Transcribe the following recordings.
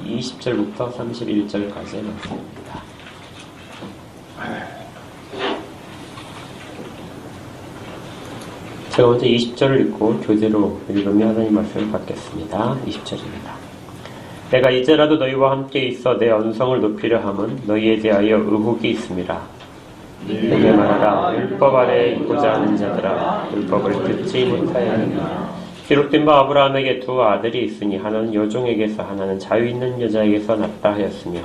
20절부터 31절까지의 말씀입니다. 제가 먼저 20절을 읽고 교재로 읽으며 하나님 말씀을 받겠습니다. 20절입니다. 내가 이제라도 너희와 함께 있어 내 언성을 높이려 함은 너희에 대하여 의혹이 있음이라. 내게 말하라. 율법 아래에 있고자 하는 자들아, 율법을 듣지 못하였느냐. 기록된 바 아브라함에게 두 아들이 있으니 하나는 여종에게서 하나는 자유 있는 여자에게서 났다 하였으며,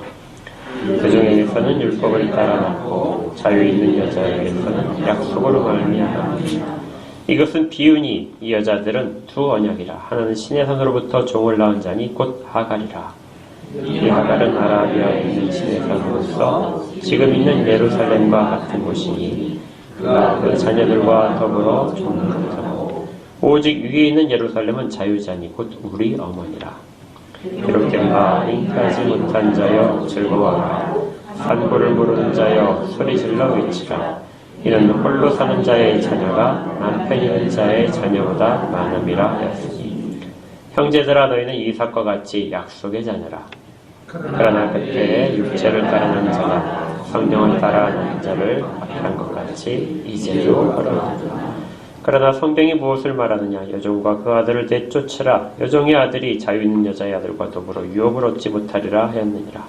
여종에게서는 율법을 따라 낳고 자유 있는 여자에게서는 약속으로 말미암았느니라. 이것은 비유니 이 여자들은 두 언약이라. 하나는 신의 산으로부터 종을 낳은 자니 곧 하갈이라. 이 하갈은 아라비아에 있는 신의 산으로서 지금 있는 예루살렘과 같은 곳이니 그가 그 자녀들과 더불어 종을 낳고, 오직 위에 있는 예루살렘은 자유자니 곧 우리 어머니라. 기록된 바 잉태하지 못한 자여 즐거워하라. 산고를 모르는 자여 소리질러 외치라. 이는 홀로 사는 자의 자녀가 남편 있는 자의 자녀보다 많음이라 하였으니, 형제들아 너희는 이삭과 같이 약속의 자녀라. 그러나 그때에 육체를 따르는 자가 성령을 따라하는 자를 박해한 것 같이 이제도 그러하다. 그러나 성경이 무엇을 말하느냐. 여종과 그 아들을 내쫓으라. 여종의 아들이 자유 있는 여자의 아들과 더불어 유업을 얻지 못하리라 하였느니라.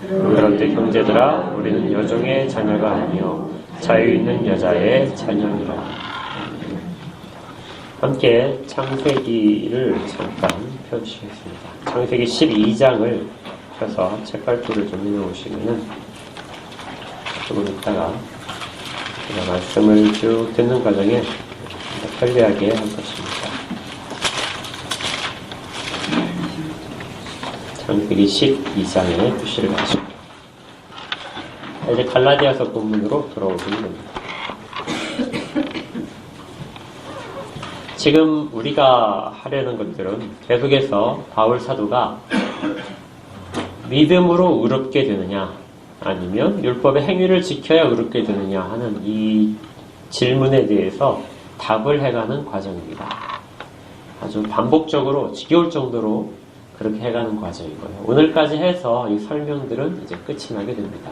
그런데 형제들아 우리는 여종의 자녀가 아니요 자유 있는 여자의 자녀니라. 함께 창세기를 잠깐 펴주시겠습니다. 창세기 12장을 펴서 책갈피를 좀 해놓으시면은 조금 있다가 제가 말씀을 쭉 듣는 과정에 편리하게 할 것입니다. 창세기 12장에 표시를 하시고 이제 갈라디아서 본문으로 돌아오시면 됩니다. 지금 우리가 하려는 것들은 계속해서 바울 사도가 믿음으로 의롭게 되느냐 아니면 율법의 행위를 지켜야 의롭게 되느냐 하는 이 질문에 대해서 답을 해가는 과정입니다. 아주 반복적으로 지겨울 정도로 그렇게 해가는 과정인 거예요. 오늘까지 해서 이 설명들은 이제 끝이 나게 됩니다.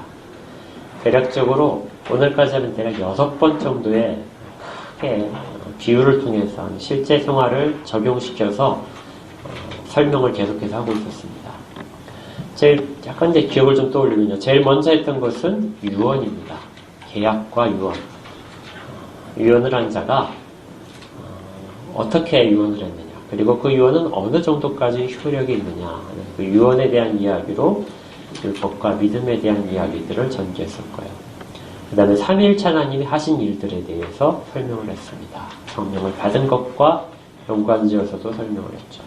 대략적으로 오늘까지 하면 대략 6번 정도의 크게 비유를 통해서 실제 생활을 적용시켜서 설명을 계속해서 하고 있었습니다. 약간 이제 기억을 좀 떠올리면요. 제일 먼저 했던 것은 유언입니다. 계약과 유언. 유언을 한 자가 어떻게 유언을 했느냐, 그리고 그 유언은 어느 정도까지 효력이 있느냐 하는 그 유언에 대한 이야기로 율법과 믿음에 대한 이야기들을 전개했을 거예요. 그 다음에 삼위일체 하나님이 하신 일들에 대해서 설명을 했습니다. 성령을 받은 것과 연관지어서도 설명을 했죠.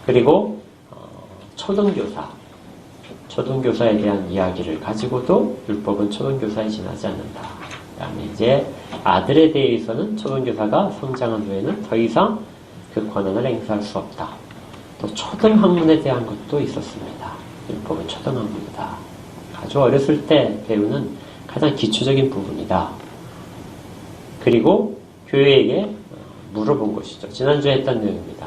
그리고 초등교사에 대한 이야기를 가지고도 율법은 초등교사에 지나지 않는다. 그 다음에 이제 아들에 대해서는 초등교사가 성장한 후에는 더 이상 그 권한을 행사할 수 없다. 또 초등학문에 대한 것도 있었습니다. 율법은 초등학문이다. 아주 어렸을 때 배우는 가장 기초적인 부분이다. 그리고 교회에게 물어본 것이죠. 지난주에 했던 내용입니다.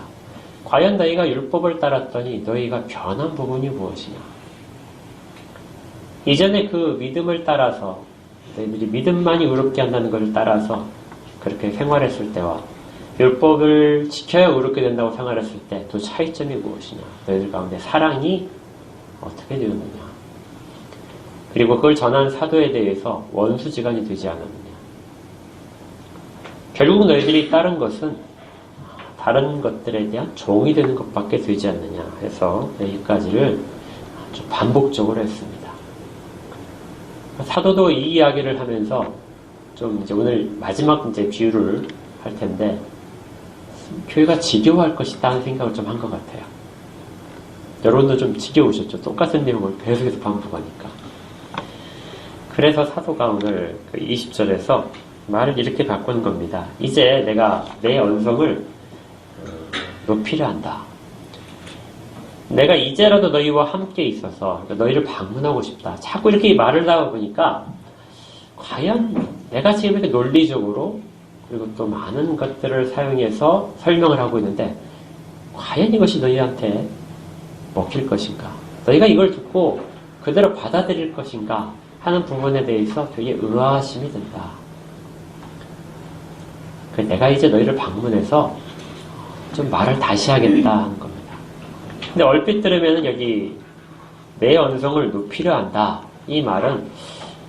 과연 너희가 율법을 따랐더니 너희가 변한 부분이 무엇이냐. 이전에 그 믿음을 따라서 너희들이 믿음만이 의롭게 한다는 것을 따라서 그렇게 생활했을 때와 율법을 지켜야 의롭게 된다고 생활했을 때 또 차이점이 무엇이냐. 너희들 가운데 사랑이 어떻게 되었느냐. 그리고 그걸 전한 사도에 대해서 원수지간이 되지 않았느냐. 결국 너희들이 따른 것은 다른 것들에 대한 종이 되는 것밖에 되지 않느냐 해서 여기까지를 좀 반복적으로 했습니다. 사도도 이 이야기를 하면서 좀 이제 오늘 마지막 이제 비유를 할 텐데 교회가 지겨워할 것이다 하는 생각을 좀 한 것 같아요. 여러분도 좀 지겨우셨죠? 똑같은 내용을 계속해서 반복하니까. 그래서 사도가 오늘 그 20절에서 말을 이렇게 바꾼 겁니다. 이제 내가 내 언성을 높이려 한다. 내가 이제라도 너희와 함께 있어서 너희를 방문하고 싶다. 자꾸 이렇게 말을 하다 보니까 과연 내가 지금 이렇게 논리적으로 그리고 또 많은 것들을 사용해서 설명을 하고 있는데 과연 이것이 너희한테 먹힐 것인가? 너희가 이걸 듣고 그대로 받아들일 것인가 하는 부분에 대해서 되게 의아심이 든다. 내가 이제 너희를 방문해서 좀 말을 다시 하겠다 하는 겁니다. 근데 얼핏 들으면 여기 내 언성을 높이려 한다. 이 말은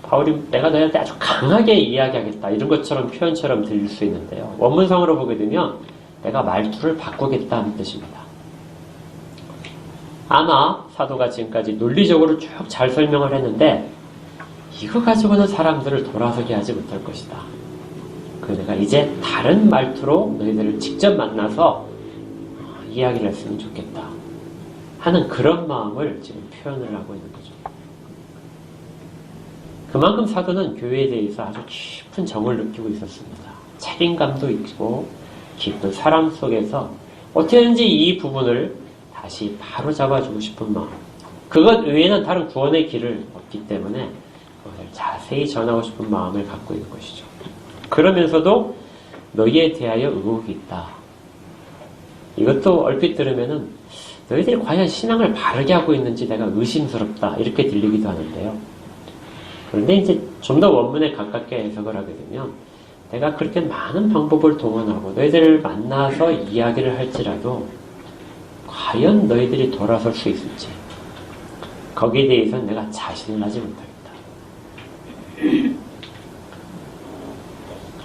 바울이 내가 너희한테 아주 강하게 이야기하겠다. 이런 것처럼 표현처럼 들릴 수 있는데요. 원문상으로 보게 되면 내가 말투를 바꾸겠다 하는 뜻입니다. 아마 사도가 지금까지 논리적으로 쭉 잘 설명을 했는데 이거 가지고는 사람들을 돌아서게 하지 못할 것이다. 내가 이제 다른 말투로 너희들을 직접 만나서 이야기를 했으면 좋겠다 하는 그런 마음을 지금 표현을 하고 있는 거죠. 그만큼 사도는 교회에 대해서 아주 깊은 정을 느끼고 있었습니다. 책임감도 있고 깊은 사랑 속에서 어떻게든지 이 부분을 다시 바로 잡아주고 싶은 마음, 그것 외에는 다른 구원의 길을 없기 때문에 그것을 자세히 전하고 싶은 마음을 갖고 있는 것이죠. 그러면서도 너희에 대하여 의혹이 있다. 이것도 얼핏 들으면은 너희들이 과연 신앙을 바르게 하고 있는지 내가 의심스럽다 이렇게 들리기도 하는데요. 그런데 이제 좀 더 원문에 가깝게 해석을 하게 되면 내가 그렇게 많은 방법을 동원하고 너희들을 만나서 이야기를 할지라도 과연 너희들이 돌아설 수 있을지 거기에 대해서는 내가 자신을 하지 못하겠다.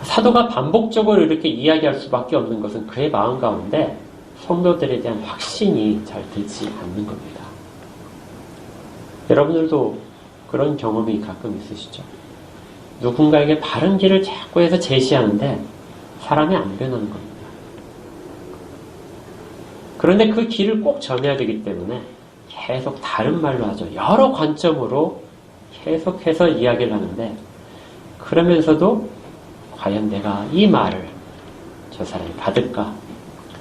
사도가 반복적으로 이렇게 이야기할 수밖에 없는 것은 그의 마음 가운데 성도들에 대한 확신이 잘 들지 않는 겁니다. 여러분들도 그런 경험이 가끔 있으시죠? 누군가에게 바른 길을 자꾸 해서 제시하는데 사람이 안 변하는 겁니다. 그런데 그 길을 꼭 전해야 되기 때문에 계속 다른 말로 하죠. 여러 관점으로 계속해서 이야기를 하는데 그러면서도 과연 내가 이 말을 저 사람이 받을까?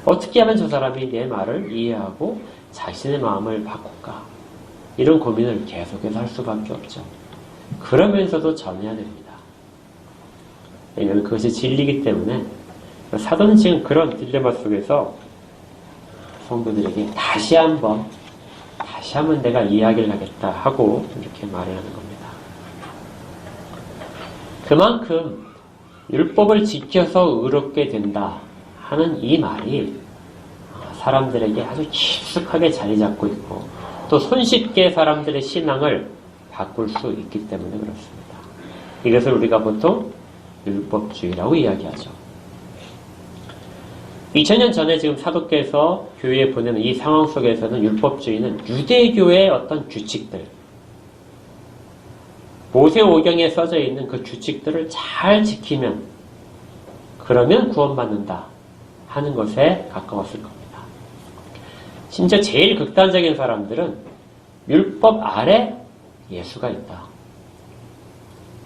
어떻게 하면 저 사람이 내 말을 이해하고 자신의 마음을 바꿀까? 이런 고민을 계속해서 할 수밖에 없죠. 그러면서도 전해야 됩니다. 왜냐하면 그것이 진리이기 때문에 사도는 지금 그런 딜레마 속에서 성도들에게 다시 한번 내가 이야기를 하겠다 하고 이렇게 말을 하는 겁니다. 그만큼 율법을 지켜서 의롭게 된다 하는 이 말이 사람들에게 아주 깊숙하게 자리 잡고 있고 또 손쉽게 사람들의 신앙을 바꿀 수 있기 때문에 그렇습니다. 이것을 우리가 보통 율법주의라고 이야기하죠. 2000년 전에 지금 사도께서 교회에 보내는 이 상황 속에서는 율법주의는 유대교의 어떤 규칙들, 모세오경에 써져 있는 그 규칙들을 잘 지키면 그러면 구원받는다 하는 것에 가까웠을 겁니다. 심지어 제일 극단적인 사람들은 율법 아래 예수가 있다.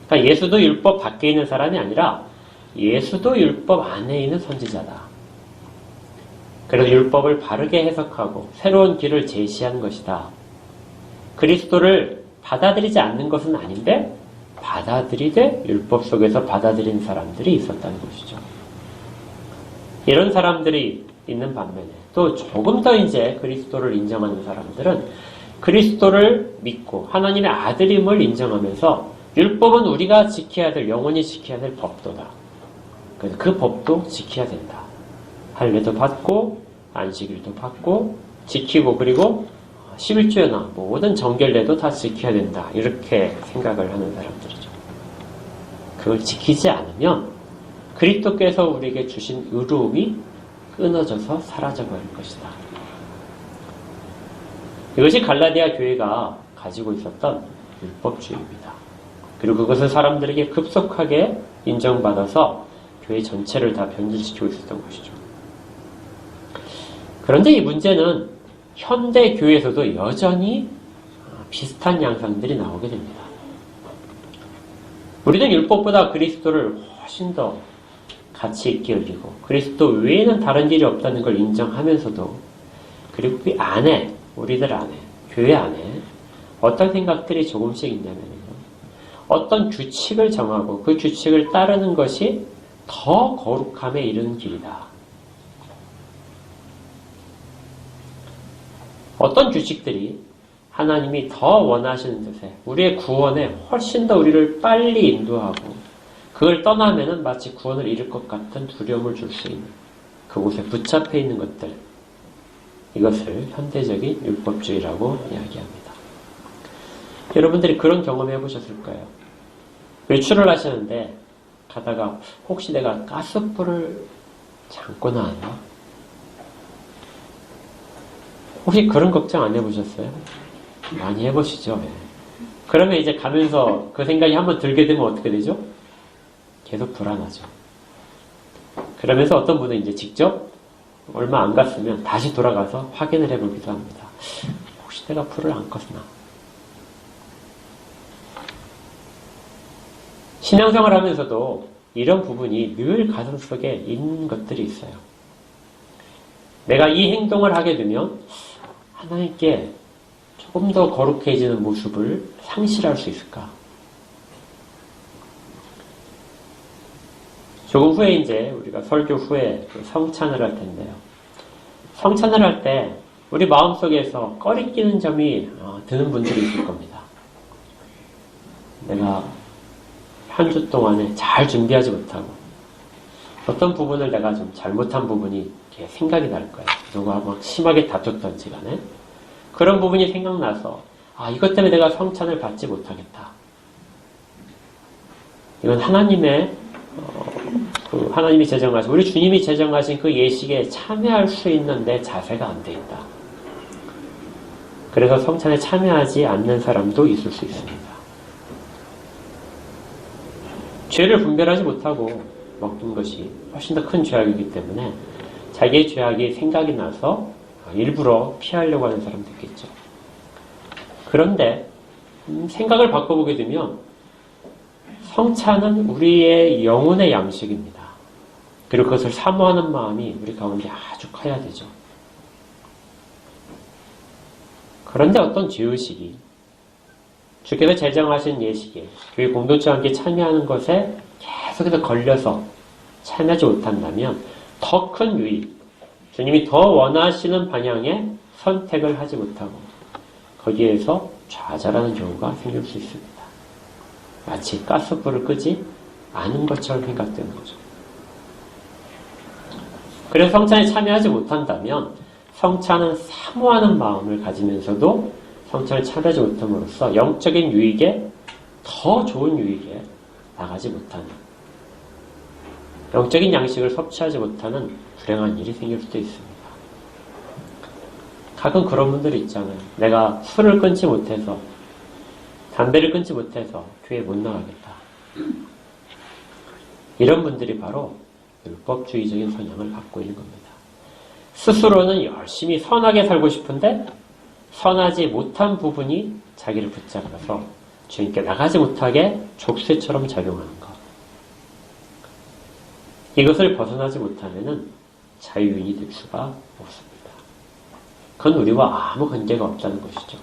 그러니까 예수도 율법 밖에 있는 사람이 아니라 예수도 율법 안에 있는 선지자다. 그래서 율법을 바르게 해석하고 새로운 길을 제시한 것이다. 그리스도를 받아들이지 않는 것은 아닌데 받아들이되 율법 속에서 받아들인 사람들이 있었다는 것이죠. 이런 사람들이 있는 반면에 또 조금 더 이제 그리스도를 인정하는 사람들은 그리스도를 믿고 하나님의 아들임을 인정하면서 율법은 우리가 지켜야 될, 영원히 지켜야 될 법도다. 그래서 그 법도 지켜야 된다. 할례도 받고 안식일도 받고 지키고 그리고 11조나 모든 정결례도 다 지켜야 된다. 이렇게 생각을 하는 사람들이죠. 그걸 지키지 않으면 그리스도께서 우리에게 주신 의로움이 끊어져서 사라져버릴 것이다. 이것이 갈라디아 교회가 가지고 있었던 율법주의입니다. 그리고 그것을 사람들에게 급속하게 인정받아서 교회 전체를 다 변질시키고 있었던 것이죠. 그런데 이 문제는 현대 교회에서도 여전히 비슷한 양상들이 나오게 됩니다. 우리는 율법보다 그리스도를 훨씬 더 가치 있게 여기고 그리스도 외에는 다른 길이 없다는 걸 인정하면서도 그리고 그 안에 우리들 안에 교회 안에 어떤 생각들이 조금씩 있냐면요. 어떤 규칙을 정하고 그 규칙을 따르는 것이 더 거룩함에 이르는 길이다. 어떤 규칙들이 하나님이 더 원하시는 뜻에 우리의 구원에 훨씬 더 우리를 빨리 인도하고 그걸 떠나면은 마치 구원을 잃을 것 같은 두려움을 줄 수 있는 그곳에 붙잡혀 있는 것들, 이것을 현대적인 율법주의라고 이야기합니다. 여러분들이 그런 경험 해보셨을까요? 외출을 하시는데 가다가 혹시 내가 가스불을 잠궈 놨나? 혹시 그런 걱정 안 해보셨어요? 많이 해보시죠. 그러면 이제 가면서 그 생각이 한번 들게 되면 어떻게 되죠? 계속 불안하죠. 그러면서 어떤 분은 이제 직접 얼마 안 갔으면 다시 돌아가서 확인을 해보기도 합니다. 혹시 내가 불을 안 껐나? 신앙생활 하면서도 이런 부분이 늘 가슴속에 있는 것들이 있어요. 내가 이 행동을 하게 되면 하나님께 조금 더 거룩해지는 모습을 상실할 수 있을까? 조금 후에 이제 우리가 설교 후에 성찬을 할 텐데요. 성찬을 할 때 우리 마음속에서 꺼리끼는 점이 드는 분들이 있을 겁니다. 내가 한 주 동안에 잘 준비하지 못하고 어떤 부분을 내가 좀 잘못한 부분이 생각이 날 거예요. 누구하고 심하게 다퉜던지 간에 그런 부분이 생각나서 이것 때문에 내가 성찬을 받지 못하겠다. 이건 하나님의 하나님이 제정하신 우리 주님이 제정하신 그 예식에 참여할 수 있는 내 자세가 안 돼 있다. 그래서 성찬에 참여하지 않는 사람도 있을 수 있습니다. 죄를 분별하지 못하고 먹는 것이 훨씬 더 큰 죄악이기 때문에 자기의 죄악이 생각이 나서 일부러 피하려고 하는 사람도 있겠죠. 그런데 생각을 바꿔보게 되면 성찬은 우리의 영혼의 양식입니다. 그리고 그것을 사모하는 마음이 우리 가운데 아주 커야 되죠. 그런데 어떤 죄의식이 주께서 제정하신 예식에 교회 공동체와 함께 참여하는 것에 계속해서 걸려서 참여하지 못한다면 더 큰 유익, 주님이 더 원하시는 방향의 선택을 하지 못하고 거기에서 좌절하는 경우가 생길 수 있습니다. 마치 가스불을 끄지 않은 것처럼 생각되는 거죠. 그래서 성찬에 참여하지 못한다면 성찬은 사모하는 마음을 가지면서도 성찬을 참여하지 못함으로써 영적인 유익에 더 좋은 유익에 나가지 못하는 영적인 양식을 섭취하지 못하는 불행한 일이 생길 수도 있습니다. 가끔 그런 분들이 있잖아요. 내가 술을 끊지 못해서 담배를 끊지 못해서 교회에 못 나가겠다. 이런 분들이 바로 율법주의적인 성향을 갖고 있는 겁니다. 스스로는 열심히 선하게 살고 싶은데 선하지 못한 부분이 자기를 붙잡아서 주님께 나가지 못하게 족쇄처럼 작용하는 것. 이것을 벗어나지 못하면 자유인이 될 수가 없습니다. 그건 우리와 아무 관계가 없다는 것이죠.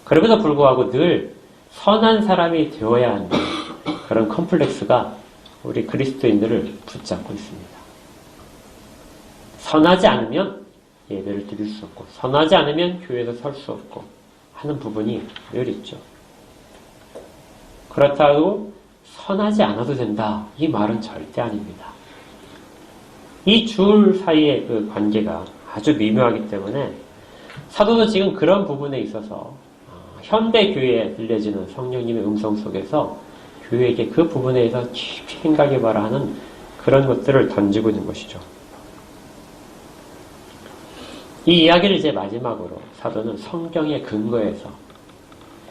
그럼에도 불구하고 늘 선한 사람이 되어야 한다는 그런 컴플렉스가 우리 그리스도인들을 붙잡고 있습니다. 선하지 않으면 예배를 드릴 수 없고 선하지 않으면 교회에서 설 수 없고 하는 부분이 늘 있죠. 그렇다고 선하지 않아도 된다. 이 말은 절대 아닙니다. 이 둘 사이의 그 관계가 아주 미묘하기 때문에 사도도 지금 그런 부분에 있어서 현대 교회에 들려지는 성령님의 음성 속에서 교회에게 그 부분에 대해서 깊이 생각해봐라 하는 그런 것들을 던지고 있는 것이죠. 이 이야기를 이제 마지막으로 사도는 성경의 근거에서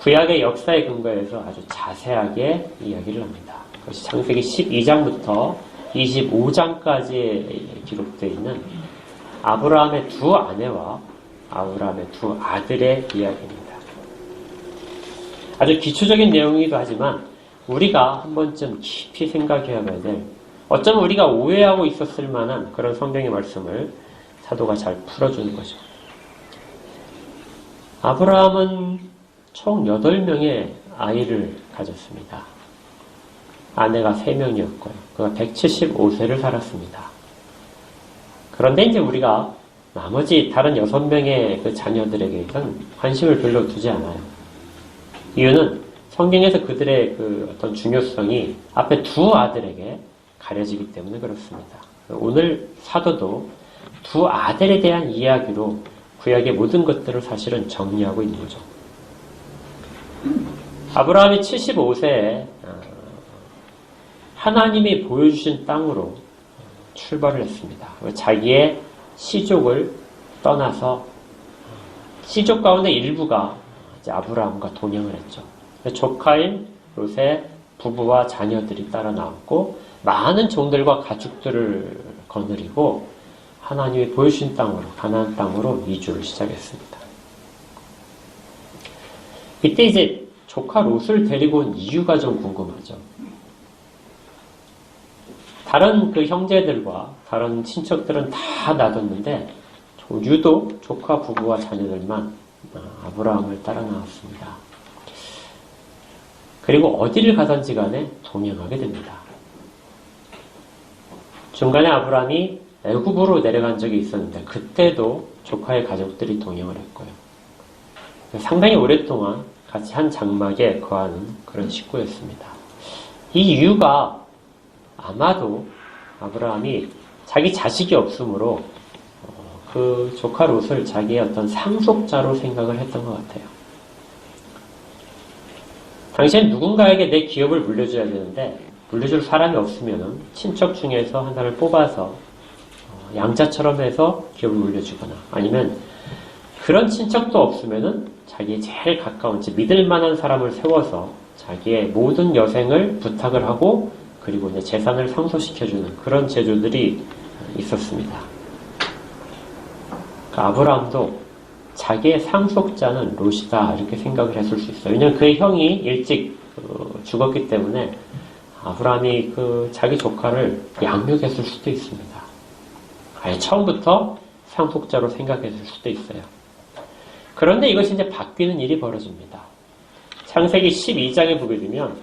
구약의 역사의 근거에서 아주 자세하게 이야기를 합니다. 그것이 창세기 12장부터 25장까지에 기록되어 있는 아브라함의 두 아내와 아브라함의 두 아들의 이야기입니다. 아주 기초적인 내용이기도 하지만 우리가 한 번쯤 깊이 생각해야 될 어쩌면 우리가 오해하고 있었을 만한 그런 성경의 말씀을 사도가 잘 풀어주는 거죠. 아브라함은 총 8명의 아이를 가졌습니다. 아내가 3명이었고요. 그가 175세를 살았습니다. 그런데 이제 우리가 나머지 다른 6명의 그 자녀들에게는 관심을 별로 두지 않아요. 이유는 성경에서 그들의 그 어떤 중요성이 앞에 두 아들에게 가려지기 때문에 그렇습니다. 오늘 사도도 두 아들에 대한 이야기로 구약의 모든 것들을 사실은 정리하고 있는 거죠. 아브라함이 75세에 하나님이 보여주신 땅으로 출발을 했습니다. 자기의 시족을 떠나서 시족 가운데 일부가 이제 아브라함과 동행을 했죠. 조카인 롯의 부부와 자녀들이 따라 나왔고 많은 종들과 가축들을 거느리고 하나님이 보여주신 땅으로 가나안 땅으로 이주를 시작했습니다. 이때 이제 조카 롯을 데리고 온 이유가 좀 궁금하죠. 다른 그 형제들과 다른 친척들은 다 놔뒀는데 유독 조카 부부와 자녀들만 아브라함을 따라 나왔습니다. 그리고 어디를 가든지 간에 동행하게 됩니다. 중간에 아브라함이 애굽으로 내려간 적이 있었는데 그때도 조카의 가족들이 동행을 했고요. 상당히 오랫동안 같이 한 장막에 거하는 그런 식구였습니다. 이 이유가 아마도 아브라함이 자기 자식이 없으므로 그 조카 롯을 자기의 어떤 상속자로 생각을 했던 것 같아요. 당시엔 누군가에게 내 기업을 물려줘야 되는데 물려줄 사람이 없으면 친척 중에서 하나를 뽑아서 양자처럼 해서 기업을 물려주거나 아니면 그런 친척도 없으면 자기의 제일 가까운 믿을 만한 사람을 세워서 자기의 모든 여생을 부탁을 하고 그리고 이제 재산을 상속시켜주는 그런 제도들이 있었습니다. 아브라함도 자기의 상속자는 롯이다 이렇게 생각을 했을 수 있어요. 왜냐하면 그의 형이 일찍 죽었기 때문에 아브라함이 그 자기 조카를 양육했을 수도 있습니다. 아예 처음부터 상속자로 생각했을 수도 있어요. 그런데 이것이 이제 바뀌는 일이 벌어집니다. 창세기 12장에 보게 되면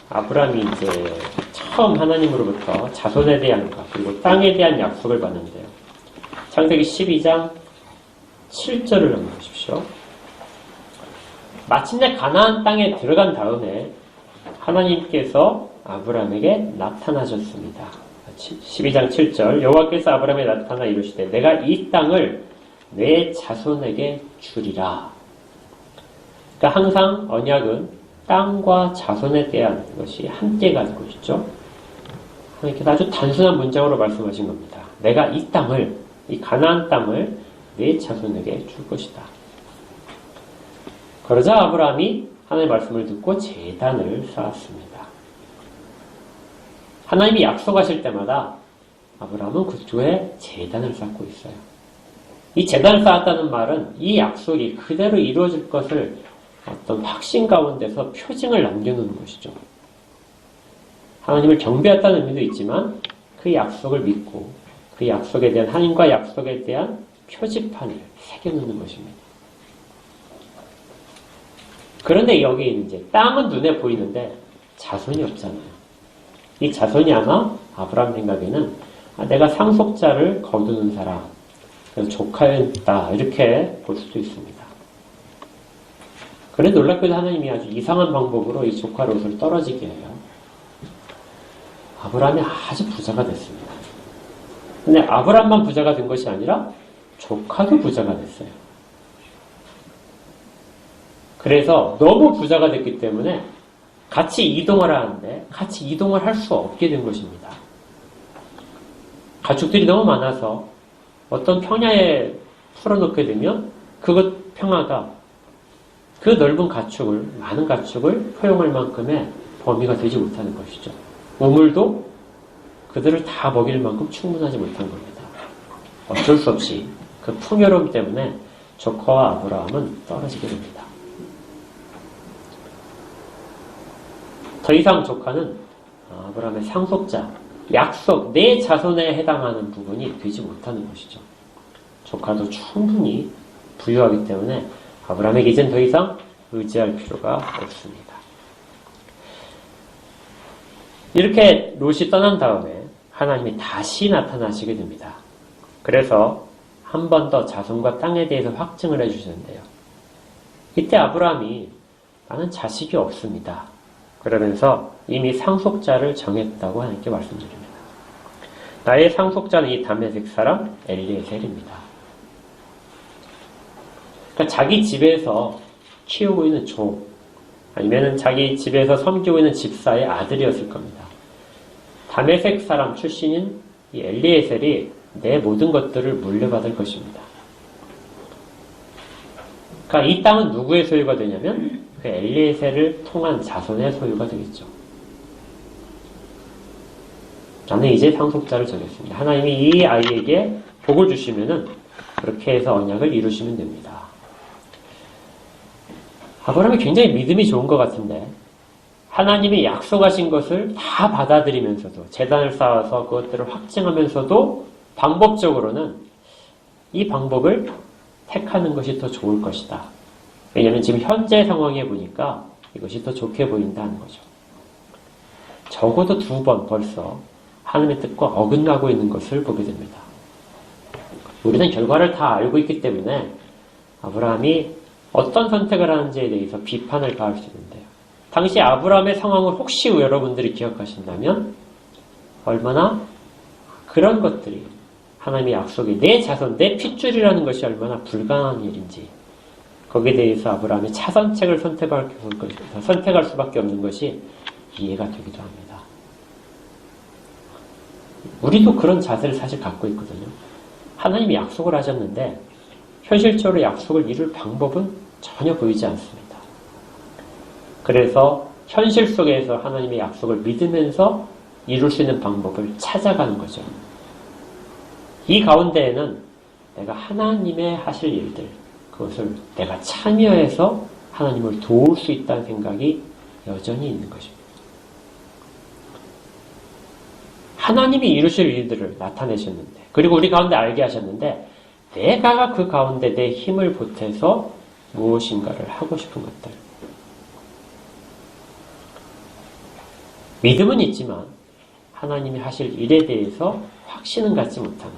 아브라함이 이제 처음 하나님으로부터 자손에 대한과 그리고 땅에 대한 약속을 받는데요. 창세기 12장 7절을 한번 보십시오. 마침내 가나안 땅에 들어간 다음에 하나님께서 아브라함에게 나타나셨습니다. 12장 7절 여호와께서 아브라함에 나타나 이르시되 내가 이 땅을 내 자손에게 주리라. 그러니까 항상 언약은 땅과 자손에 대한 것이 함께 가는 것이죠. 이렇게 아주 단순한 문장으로 말씀하신 겁니다. 내가 이 땅을, 이 가나안 땅을 내 자손에게 줄 것이다. 그러자 아브라함이 하나님의 말씀을 듣고 제단을 쌓았습니다. 하나님이 약속하실 때마다 아브라함은 그쪽에 제단을 쌓고 있어요. 이 제단을 쌓았다는 말은 이 약속이 그대로 이루어질 것을 어떤 확신 가운데서 표징을 남겨놓는 것이죠. 하나님을 경배했다는 의미도 있지만 그 약속을 믿고 그 약속에 대한 하나님과 약속에 대한 표지판을 새겨놓는 것입니다. 그런데 여기 이제 땅은 눈에 보이는데 자손이 없잖아요. 이 자손이 아마 아브라함 생각에는 내가 상속자를 거두는 사람, 조카였다 이렇게 볼 수도 있습니다. 그런데 놀랍게도 하나님이 아주 이상한 방법으로 이 조카 롯을 떨어지게 해요. 아브라함이 아주 부자가 됐습니다. 근데 아브라함만 부자가 된 것이 아니라 조카도 부자가 됐어요. 그래서 너무 부자가 됐기 때문에 같이 이동을 하는데 같이 이동을 할 수 없게 된 것입니다. 가축들이 너무 많아서 어떤 평야에 풀어놓게 되면 그것 평화가 그 넓은 가축을, 많은 가축을 포용할 만큼의 범위가 되지 못하는 것이죠. 우물도 그들을 다 먹일 만큼 충분하지 못한 겁니다. 어쩔 수 없이 그 풍요로움 때문에 조카와 아브라함은 떨어지게 됩니다. 더 이상 조카는 아브라함의 상속자, 약속, 내 자손에 해당하는 부분이 되지 못하는 것이죠. 조카도 충분히 부유하기 때문에 아브라함에게 이젠 더 이상 의지할 필요가 없습니다. 이렇게 롯이 떠난 다음에 하나님이 다시 나타나시게 됩니다. 그래서 한 번 더 자손과 땅에 대해서 확증을 해주시는데요. 이때 아브라함이 나는 자식이 없습니다. 그러면서 이미 상속자를 정했다고 하나님께 말씀드립니다. 나의 상속자는 이 다메섹 사람 엘리에셀입니다. 그러니까 자기 집에서 키우고 있는 종, 아니면 자기 집에서 섬기고 있는 집사의 아들이었을 겁니다. 다메섹 사람 출신인 이 엘리에셀이 내 모든 것들을 물려받을 것입니다. 그러니까 이 땅은 누구의 소유가 되냐면 그 엘리에셀을 통한 자손의 소유가 되겠죠. 나는 이제 상속자를 정했습니다. 하나님이 이 아이에게 복을 주시면은 그렇게 해서 언약을 이루시면 됩니다. 아브라함이 굉장히 믿음이 좋은 것 같은데 하나님이 약속하신 것을 다 받아들이면서도 제단을 쌓아서 그것들을 확증하면서도 방법적으로는 이 방법을 택하는 것이 더 좋을 것이다. 왜냐하면 지금 현재 상황에 보니까 이것이 더 좋게 보인다는 거죠. 적어도 2번 벌써 하나님의 뜻과 어긋나고 있는 것을 보게 됩니다. 우리는 결과를 다 알고 있기 때문에 아브라함이 어떤 선택을 하는지에 대해서 비판을 가할 수 있는데요. 당시 아브라함의 상황을 혹시 여러분들이 기억하신다면 얼마나 그런 것들이 하나님의 약속이 내 자손, 내 핏줄이라는 것이 얼마나 불가능한 일인지 거기에 대해서 아브라함이 차선책을 선택할 수밖에 없는 것이 이해가 되기도 합니다. 우리도 그런 자세를 사실 갖고 있거든요. 하나님이 약속을 하셨는데 현실적으로 약속을 이룰 방법은 전혀 보이지 않습니다. 그래서 현실 속에서 하나님의 약속을 믿으면서 이룰 수 있는 방법을 찾아가는 거죠. 이 가운데에는 내가 하나님의 하실 일들, 그것을 내가 참여해서 하나님을 도울 수 있다는 생각이 여전히 있는 것입니다. 하나님이 이루실 일들을 나타내셨는데, 그리고 우리 가운데 알게 하셨는데, 내가 그 가운데 내 힘을 보태서 무엇인가를 하고 싶은 것들. 믿음은 있지만 하나님이 하실 일에 대해서 확신은 갖지 못하는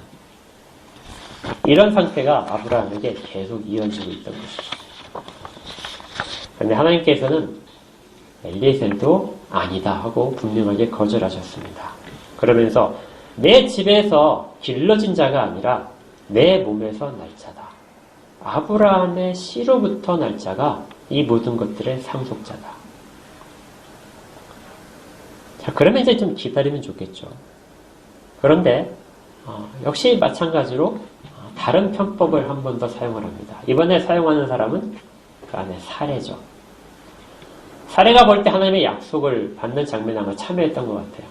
이런 상태가 아브라함에게 계속 이어지고 있던 것이죠. 그런데 하나님께서는 엘리에셀도 아니다 하고 분명하게 거절하셨습니다. 그러면서 내 집에서 길러진 자가 아니라 내 몸에서 날 자다. 아브라함의 씨로부터 날 자가 이 모든 것들의 상속자다. 자, 그러면 이제 좀 기다리면 좋겠죠. 그런데 역시 마찬가지로 다른 편법을 한 번 더 사용을 합니다. 이번에 사용하는 사람은 그 안에 사례죠. 사례가 볼 때 하나님의 약속을 받는 장면에 아마 참여했던 것 같아요.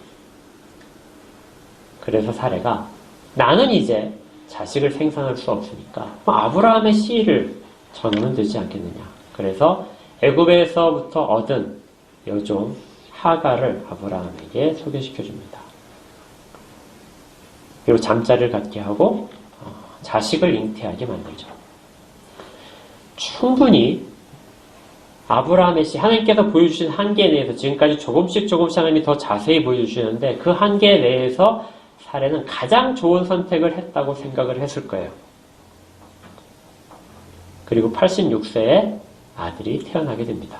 그래서 사례가 나는 이제 자식을 생산할 수 없으니까 아브라함의 씨를 전하면 되지 않겠느냐. 그래서 애굽에서부터 얻은 여종 하가를 아브라함에게 소개시켜 줍니다. 그리고 잠자리를 갖게 하고 자식을 잉태하게 만들죠. 충분히 아브라함의 씨, 하나님께서 보여주신 한계에 대해서 지금까지 조금씩 하나님이 더 자세히 보여주시는데 그 한계 내에서 사례는 가장 좋은 선택을 했다고 생각을 했을 거예요. 그리고 86세에 아들이 태어나게 됩니다.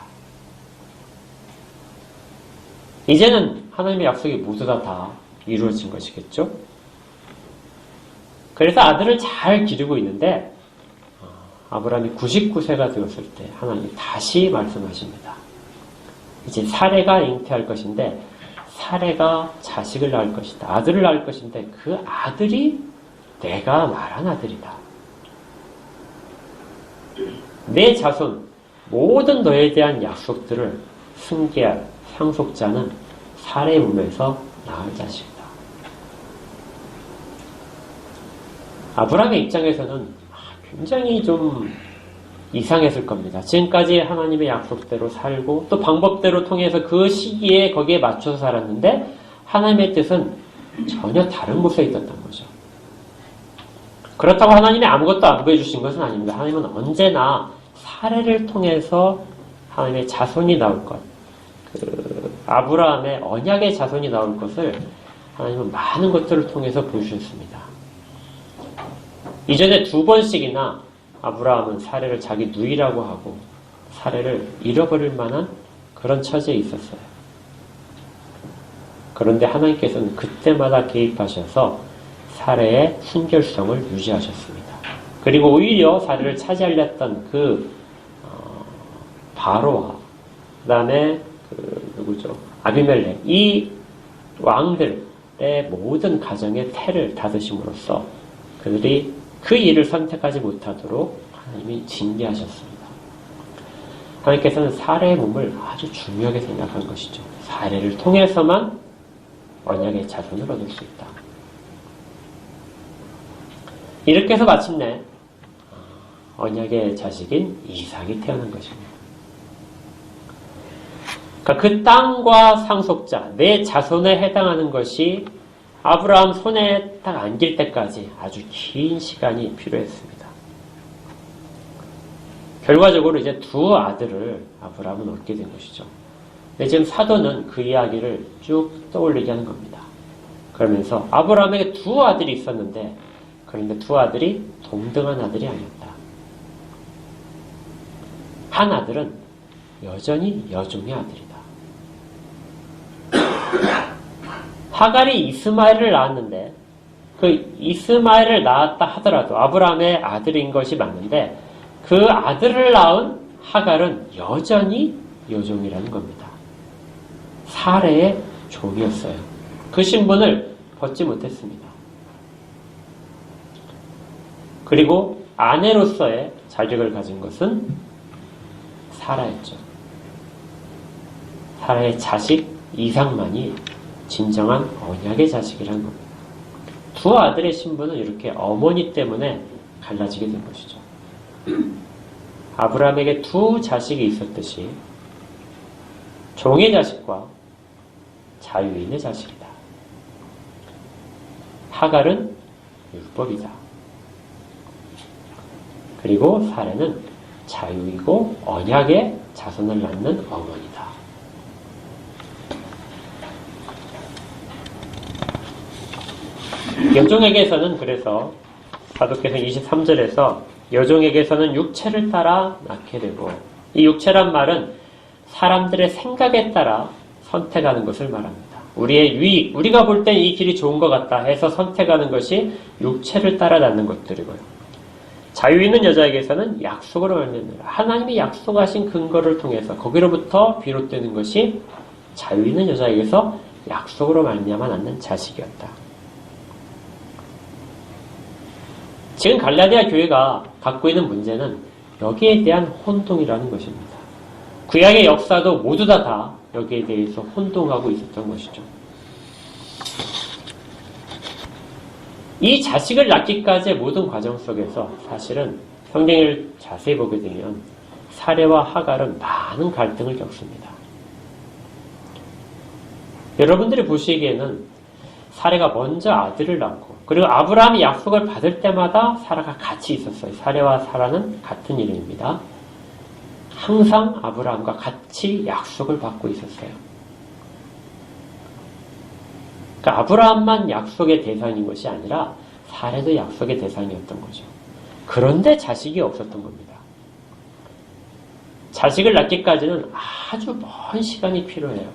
이제는 하나님의 약속이 모두 다 이루어진 것이겠죠? 그래서 아들을 잘 기르고 있는데 아브라함이 99세가 되었을 때 하나님이 다시 말씀하십니다. 이제 사례가 잉태할 것인데 사례가 자식을 낳을 것이다. 아들을 낳을 것인데 그 아들이 내가 말한 아들이다. 내 자손 모든 너에 대한 약속들을 승계할 상속자는 사례의 몸에서 낳을 자식이다. 아브라함의 입장에서는 굉장히 좀 이상했을 겁니다. 지금까지 하나님의 약속대로 살고 또 방법대로 통해서 그 시기에 거기에 맞춰서 살았는데 하나님의 뜻은 전혀 다른 곳에 있었던 거죠. 그렇다고 하나님이 아무것도 안 보여주신 것은 아닙니다. 하나님은 언제나 사례를 통해서 하나님의 자손이 나올 것, 아브라함의 언약의 자손이 나올 것을 하나님은 많은 것들을 통해서 보여주셨습니다. 이전에 2번씩이나 아브라함은 사례를 자기 누이라고 하고 사례를 잃어버릴 만한 그런 처지에 있었어요. 그런데 하나님께서는 그때마다 개입하셔서 사례의 순결성을 유지하셨습니다. 그리고 오히려 사례를 차지하려던 바로와 그 다음에 누구죠? 아비멜렉, 이 왕들의 모든 가정의 태를 닫으심으로써 그들이 그 일을 선택하지 못하도록 하나님이 징계하셨습니다. 하나님께서는 사례의 몸을 아주 중요하게 생각한 것이죠. 사례를 통해서만 언약의 자손을 얻을 수 있다. 이렇게 해서 마침내 언약의 자식인 이삭이 태어난 것입니다. 그러니까 그 땅과 상속자, 내 자손에 해당하는 것이 아브라함 손에 딱 안길 때까지 아주 긴 시간이 필요했습니다. 결과적으로 이제 2 아들을 아브라함은 얻게 된 것이죠. 근데 지금 사도는 그 이야기를 쭉 떠올리게 하는 겁니다. 그러면서 아브라함에게 2 아들이 있었는데, 그런데 2 아들이 동등한 아들이 아니었다. 한 아들은 여전히 여종의 아들이다. 하갈이 이스마엘을 낳았는데 그 이스마엘을 낳았다 하더라도 아브라함의 아들인 것이 맞는데 그 아들을 낳은 하갈은 여전히 여종이라는 겁니다. 사례의 종이었어요. 그 신분을 벗지 못했습니다. 그리고 아내로서의 자격을 가진 것은 사라였죠. 사라의 자식 이삭만이 진정한 언약의 자식이라는 겁니다. 2 아들의 신분은 이렇게 어머니 때문에 갈라지게 된 것이죠. 아브라함에게 2 자식이 있었듯이 종의 자식과 자유인의 자식이다. 하갈은 율법이다. 그리고 사례는 자유이고 언약의 자손을 낳는 어머니다. 여종에게서는 그래서 사도행전 23절에서 여종에게서는 육체를 따라 낳게 되고, 이 육체란 말은 사람들의 생각에 따라 선택하는 것을 말합니다. 우리의 유익, 우리가 볼 땐 이 길이 좋은 것 같다 해서 선택하는 것이 육체를 따라 낳는 것들이고요. 자유 있는 여자에게서는 약속으로 말미암아 하나님이 약속하신 근거를 통해서 거기로부터 비롯되는 것이 자유 있는 여자에게서 약속으로 말미암아 낳는 자식이었다. 지금 갈라디아 교회가 갖고 있는 문제는 여기에 대한 혼동이라는 것입니다. 구약의 역사도 모두 다 여기에 대해서 혼동하고 있었던 것이죠. 이 자식을 낳기까지의 모든 과정 속에서 사실은 성경을 자세히 보게 되면 사례와 하갈은 많은 갈등을 겪습니다. 여러분들이 보시기에는 사례가 먼저 아들을 낳고, 그리고 아브라함이 약속을 받을 때마다 사라가 같이 있었어요. 사례와 사라는 같은 이름입니다. 항상 아브라함과 같이 약속을 받고 있었어요. 그러니까 아브라함만 약속의 대상인 것이 아니라 사례도 약속의 대상이었던 거죠. 그런데 자식이 없었던 겁니다. 자식을 낳기까지는 아주 먼 시간이 필요해요.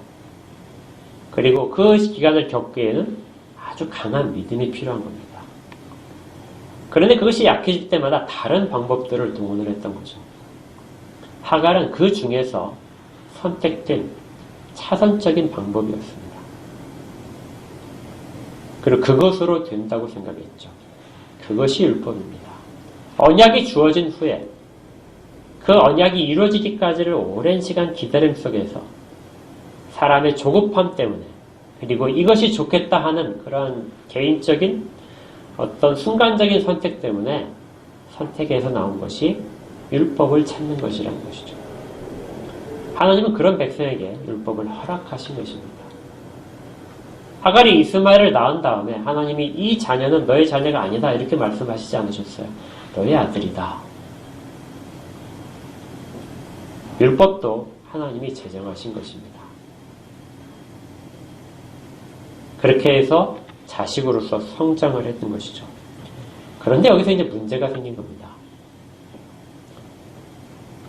그리고 그 기간을 겪기에는 아주 강한 믿음이 필요한 겁니다. 그런데 그것이 약해질 때마다 다른 방법들을 동원을 했던 거죠. 하갈은 그 중에서 선택된 차선적인 방법이었습니다. 그리고 그것으로 된다고 생각했죠. 그것이 율법입니다. 언약이 주어진 후에 그 언약이 이루어지기까지를 오랜 시간 기다림 속에서 사람의 조급함 때문에, 그리고 이것이 좋겠다 하는 그런 개인적인 어떤 순간적인 선택 때문에 선택에서 나온 것이 율법을 찾는 것이라는 것이죠. 하나님은 그런 백성에게 율법을 허락하신 것입니다. 하갈이 이스마엘을 낳은 다음에 하나님이 이 자녀는 너의 자녀가 아니다 이렇게 말씀하시지 않으셨어요. 너의 아들이다. 율법도 하나님이 제정하신 것입니다. 그렇게 해서 자식으로서 성장을 했던 것이죠. 그런데 여기서 이제 문제가 생긴 겁니다.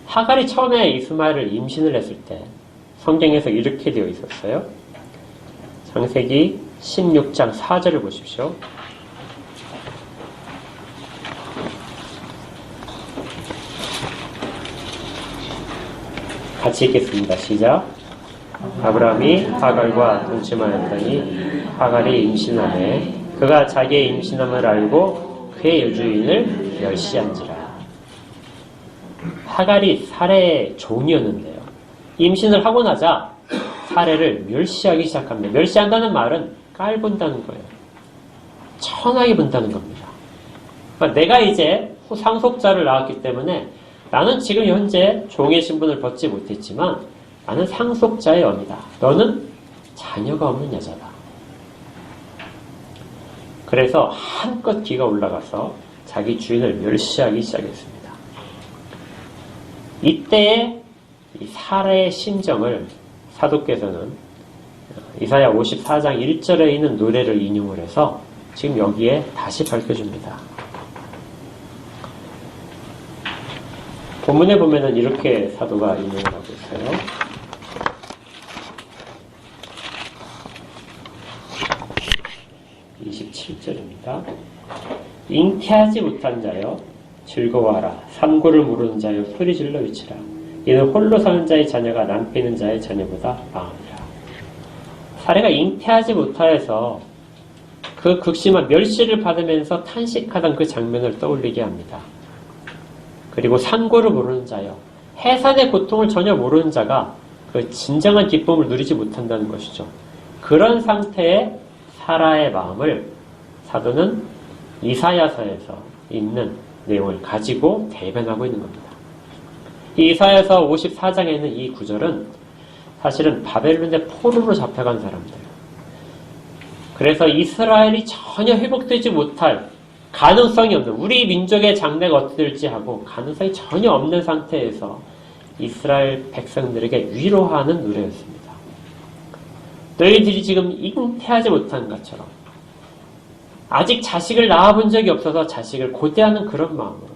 하갈이 처음에 이스마엘을 임신을 했을 때 성경에서 이렇게 되어 있었어요. 창세기 16장 4절을 보십시오. 같이 읽겠습니다. 시작. 아브라함이 하갈과 동침하였더니 하갈이 임신하매 그가 자기의 임신함을 알고 그의 여주인을 멸시한지라. 하갈이 사레의 종이었는데요. 임신을 하고 나자 사레를 멸시하기 시작합니다. 멸시한다는 말은 깔본다는 거예요. 천하게 본다는 겁니다. 그러니까 내가 이제 상속자를 낳았기 때문에 나는 지금 현재 종의 신분을 벗지 못했지만 나는 상속자의 언이다. 너는 자녀가 없는 여자다. 그래서 한껏 기가 올라가서 자기 주인을 멸시하기 시작했습니다. 이때의 이 사례의 심정을 사도께서는 이사야 54장 1절에 있는 노래를 인용을 해서 지금 여기에 다시 밝혀줍니다. 본문에 보면은 이렇게 사도가 인용을 하고 있어요. (27절입니다) 잉태하지 못한 자여 즐거워하라. 산고를 모르는 자여 소리질러 외치라. 이는 홀로 사는 자의 자녀가 남편 있는 자의 자녀보다 나으니라. 사례가 잉태하지 못하여서 그 극심한 멸시를 받으면서 탄식하던 그 장면을 떠올리게 합니다. 그리고 산고를 모르는 자여, 해산의 고통을 전혀 모르는 자가 그 진정한 기쁨을 누리지 못한다는 것이죠. 그런 상태의 사라의 마음을 사도는 이사야서에서 있는 내용을 가지고 대변하고 있는 겁니다. 이 이사야서 54장에 있는 이 구절은 사실은 바벨론의 포로로 잡혀간 사람들, 그래서 이스라엘이 전혀 회복되지 못할 가능성이 없는, 우리 민족의 장래가 어떻게 될지 하고 가능성이 전혀 없는 상태에서 이스라엘 백성들에게 위로하는 노래였습니다. 너희들이 지금 잉태하지 못한 것처럼 아직 자식을 낳아본 적이 없어서 자식을 고대하는 그런 마음으로,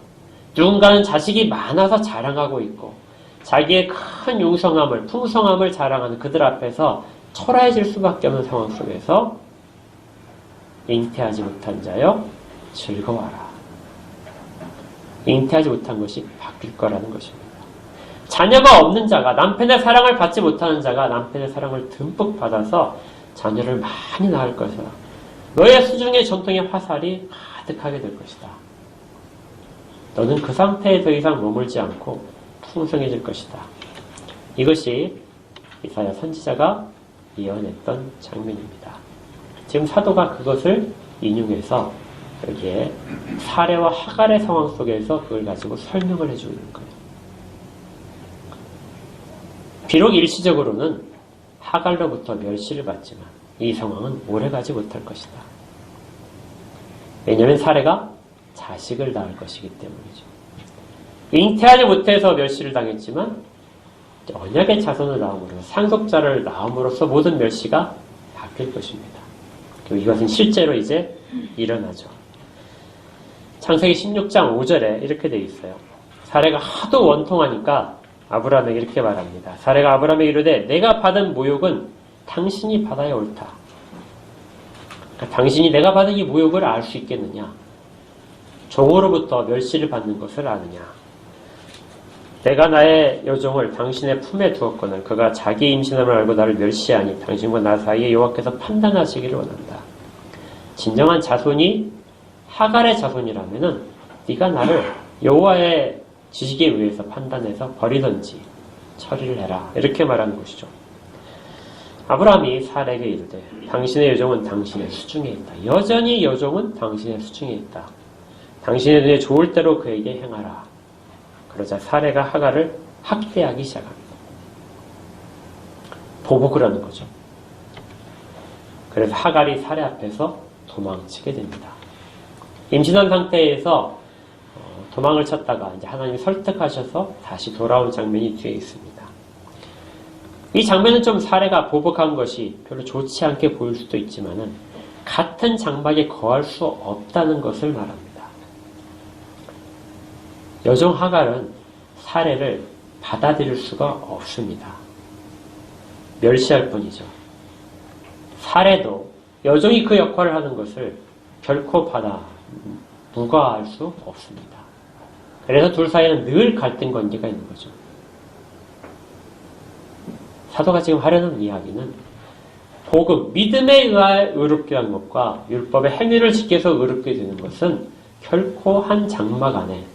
누군가는 자식이 많아서 자랑하고 있고 자기의 큰 융성함을, 풍성함을 자랑하는 그들 앞에서 초라해질 수밖에 없는 상황 속에서 잉태하지 못한 자여 즐거워하라. 잉태하지 못한 것이 바뀔 거라는 것입니다. 자녀가 없는 자가, 남편의 사랑을 받지 못하는 자가 남편의 사랑을 듬뿍 받아서 자녀를 많이 낳을 것이다. 너의 수중의 전통의 화살이 가득하게 될 것이다. 너는 그 상태에 더 이상 머물지 않고 풍성해질 것이다. 이것이 이사야 선지자가 예언했던 장면입니다. 지금 사도가 그것을 인용해서 여기에 사례와 하갈의 상황 속에서 그걸 가지고 설명을 해주고 있는 거예요. 비록 일시적으로는 하갈로부터 멸시를 받지만 이 상황은 오래가지 못할 것이다. 왜냐하면 사례가 자식을 낳을 것이기 때문이죠. 잉태하지 못해서 멸시를 당했지만 언약의 자손을 낳음으로, 상속자를 낳음으로써 모든 멸시가 바뀔 것입니다. 그리고 이것은 실제로 이제 일어나죠. 창세기 16장 5절에 이렇게 되어 있어요. 사례가 하도 원통하니까 아브라함에게 이렇게 말합니다. 사례가 아브라함에게 이르되 내가 받은 모욕은 당신이 받아야 옳다. 그러니까 당신이 내가 받은 이 모욕을 알 수 있겠느냐? 종으로부터 멸시를 받는 것을 아느냐? 내가 나의 여종을 당신의 품에 두었거늘 그가 자기 임신함을 알고 나를 멸시하니 당신과 나 사이에 여호와께서 판단하시기를 원한다. 진정한 자손이 하갈의 자손이라면은 네가 나를 여호와의 지식에 의해서 판단해서 버리든지 처리를 해라. 이렇게 말하는 것이죠. 아브라함이 사례에게 이르되 당신의 여종은 당신의 수중에 있다. 여전히 여종은 당신의 수중에 있다. 당신의 눈에 좋을 대로 그에게 행하라. 그러자 사례가 하갈을 학대하기 시작합니다. 보복을 하는 거죠. 그래서 하갈이 사례 앞에서 도망치게 됩니다. 임신한 상태에서 도망을 쳤다가 이제 하나님이 설득하셔서 다시 돌아온 장면이 뒤에 있습니다. 이 장면은 좀 사례가 보복한 것이 별로 좋지 않게 보일 수도 있지만은 같은 장막에 거할 수 없다는 것을 말합니다. 여종 하갈은 살해를 받아들일 수가 없습니다. 멸시할 뿐이죠. 살해도 여종이 그 역할을 하는 것을 결코 무과할 수 없습니다. 그래서 둘 사이에는 늘 갈등 관계가 있는 거죠. 사도가 지금 하려는 이야기는 복음, 믿음에 의하여 의롭게 한 것과 율법의 행위를 지켜서 의롭게 되는 것은 결코 한 장막 안에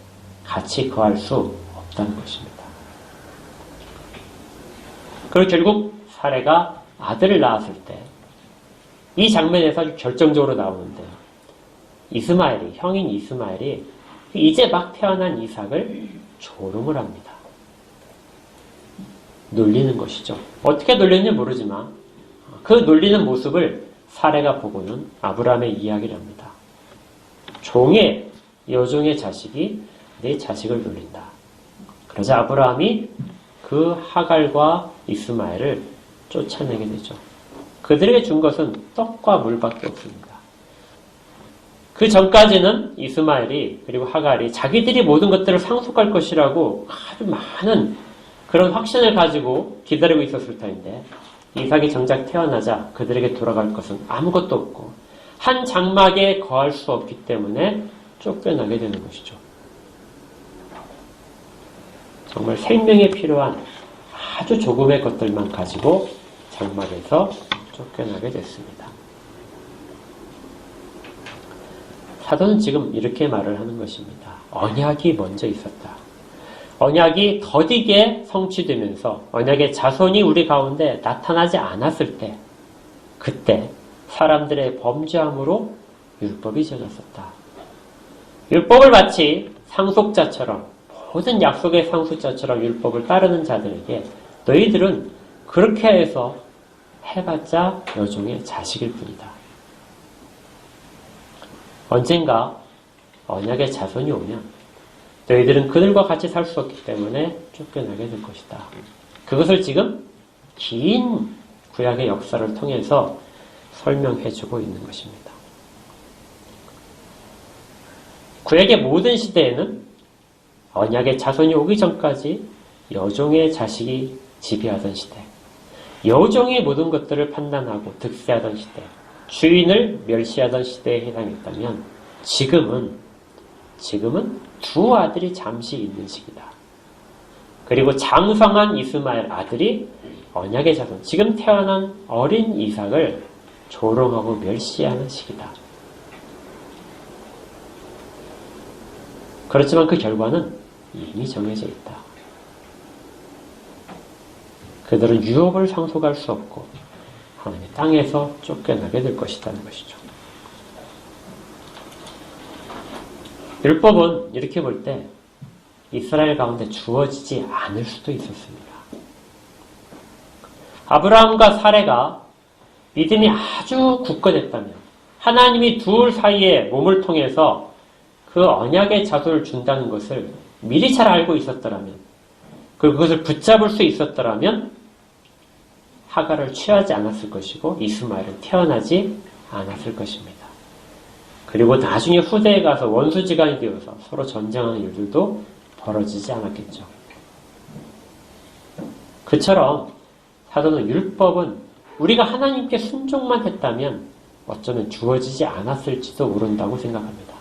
같이 거할 수 없다는 것입니다. 그리고 결국 사례가 아들을 낳았을 때 이 장면에서 아주 결정적으로 나오는데요. 이스마엘이, 형인 이스마엘이 이제 막 태어난 이삭을 조롱을 합니다. 놀리는 것이죠. 어떻게 놀렸는지 모르지만 그 놀리는 모습을 사례가 보고는 아브라함의 이야기를 합니다. 종의 여종의 자식이 내 자식을 놀린다. 그러자 아브라함이 그 하갈과 이스마엘을 쫓아내게 되죠. 그들에게 준 것은 떡과 물밖에 없습니다. 그 전까지는 이스마엘이 그리고 하갈이 자기들이 모든 것들을 상속할 것이라고 아주 많은 그런 확신을 가지고 기다리고 있었을 터인데 이삭이 정작 태어나자 그들에게 돌아갈 것은 아무것도 없고 한 장막에 거할 수 없기 때문에 쫓겨나게 되는 것이죠. 정말 생명에 필요한 아주 조금의 것들만 가지고 장막에서 쫓겨나게 됐습니다. 사도는 지금 이렇게 말을 하는 것입니다. 언약이 먼저 있었다. 언약이 더디게 성취되면서 언약의 자손이 우리 가운데 나타나지 않았을 때 그때 사람들의 범죄함으로 율법이 지어졌었다. 율법을 마치 상속자처럼 모든 약속의 상속자처럼 율법을 따르는 자들에게 너희들은 그렇게 해서 해봤자 여종의 자식일 뿐이다. 언젠가 언약의 자손이 오면 너희들은 그들과 같이 살 수 없기 때문에 쫓겨나게 될 것이다. 그것을 지금 긴 구약의 역사를 통해서 설명해주고 있는 것입니다. 구약의 모든 시대에는 언약의 자손이 오기 전까지 여종의 자식이 지배하던 시대, 여종이 모든 것들을 판단하고 득세하던 시대, 주인을 멸시하던 시대에 해당했다면 지금은 두 아들이 잠시 있는 시기다. 그리고 장성한 이스마엘 아들이 언약의 자손, 지금 태어난 어린 이삭을 조롱하고 멸시하는 시기다. 그렇지만 그 결과는 이미 정해져 있다. 그들은 유업을 상속할 수 없고 하나님의 땅에서 쫓겨나게 될 것이라는 것이죠. 율법은 이렇게 볼 때 이스라엘 가운데 주어지지 않을 수도 있었습니다. 아브라함과 사레가 믿음이 아주 굳건했다면 하나님이 둘 사이에 몸을 통해서 그 언약의 자손을 준다는 것을 미리 잘 알고 있었더라면 그것을 붙잡을 수 있었더라면 하갈을 취하지 않았을 것이고 이스마엘은 태어나지 않았을 것입니다. 그리고 나중에 후대에 가서 원수지간이 되어서 서로 전쟁하는 일들도 벌어지지 않았겠죠. 그처럼 사도는 율법은 우리가 하나님께 순종만 했다면 어쩌면 주어지지 않았을지도 모른다고 생각합니다.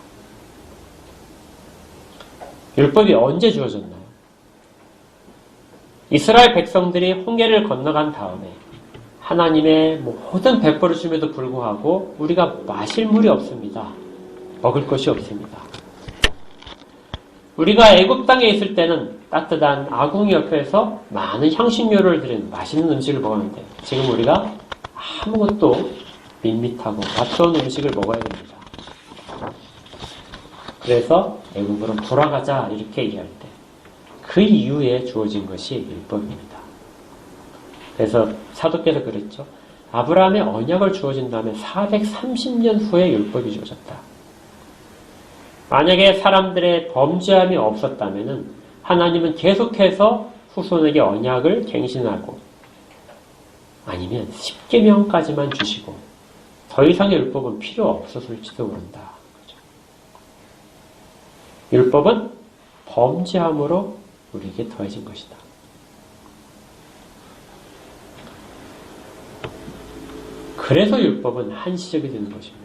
율법이 언제 주어졌나요? 이스라엘 백성들이 홍해를 건너간 다음에 하나님의 모든 백벌을 줌에도 불구하고 우리가 마실 물이 없습니다. 먹을 것이 없습니다. 우리가 애굽 땅에 있을 때는 따뜻한 아궁이 옆에서 많은 향신료를 들인 맛있는 음식을 먹었는데 지금 우리가 아무것도 밋밋하고 맛없는 음식을 먹어야 됩니다. 그래서 애굽으로 돌아가자 이렇게 얘기할 때 그 이후에 주어진 것이 율법입니다. 그래서 사도께서 그랬죠. 아브라함의 언약을 주어진 다음에 430년 후에 율법이 주어졌다. 만약에 사람들의 범죄함이 없었다면 하나님은 계속해서 후손에게 언약을 갱신하고 아니면 10계명까지만 주시고 더 이상의 율법은 필요 없었을지도 모른다. 율법은 범죄함으로 우리에게 더해진 것이다. 그래서 율법은 한시적이 되는 것입니다.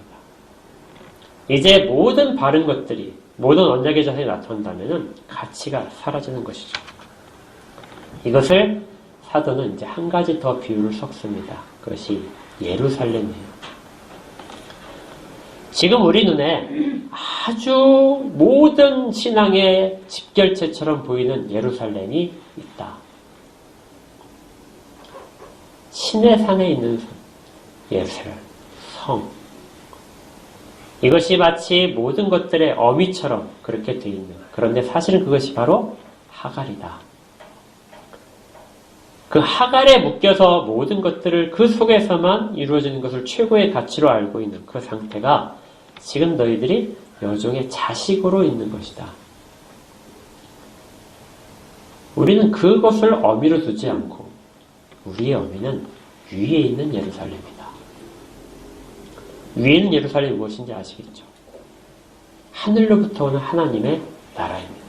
이제 모든 바른 것들이 모든 언약의 자세에 나타난다면 가치가 사라지는 것이죠. 이것을 사도는 이제 한 가지 더 비유를 섞습니다. 그것이 예루살렘이에요. 지금 우리 눈에 아주 모든 신앙의 집결체처럼 보이는 예루살렘이 있다. 신의 산에 있는 예루살렘, 성. 이것이 마치 모든 것들의 어미처럼 그렇게 되어 있는. 그런데 사실은 그것이 바로 하갈이다. 그 하갈에 묶여서 모든 것들을 그 속에서만 이루어지는 것을 최고의 가치로 알고 있는 그 상태가 지금 너희들이 여종의 자식으로 있는 것이다. 우리는 그것을 어미로 두지 않고 우리의 어미는 위에 있는 예루살렘이다. 위에 있는 예루살렘이 무엇인지 아시겠죠? 하늘로부터 오는 하나님의 나라입니다.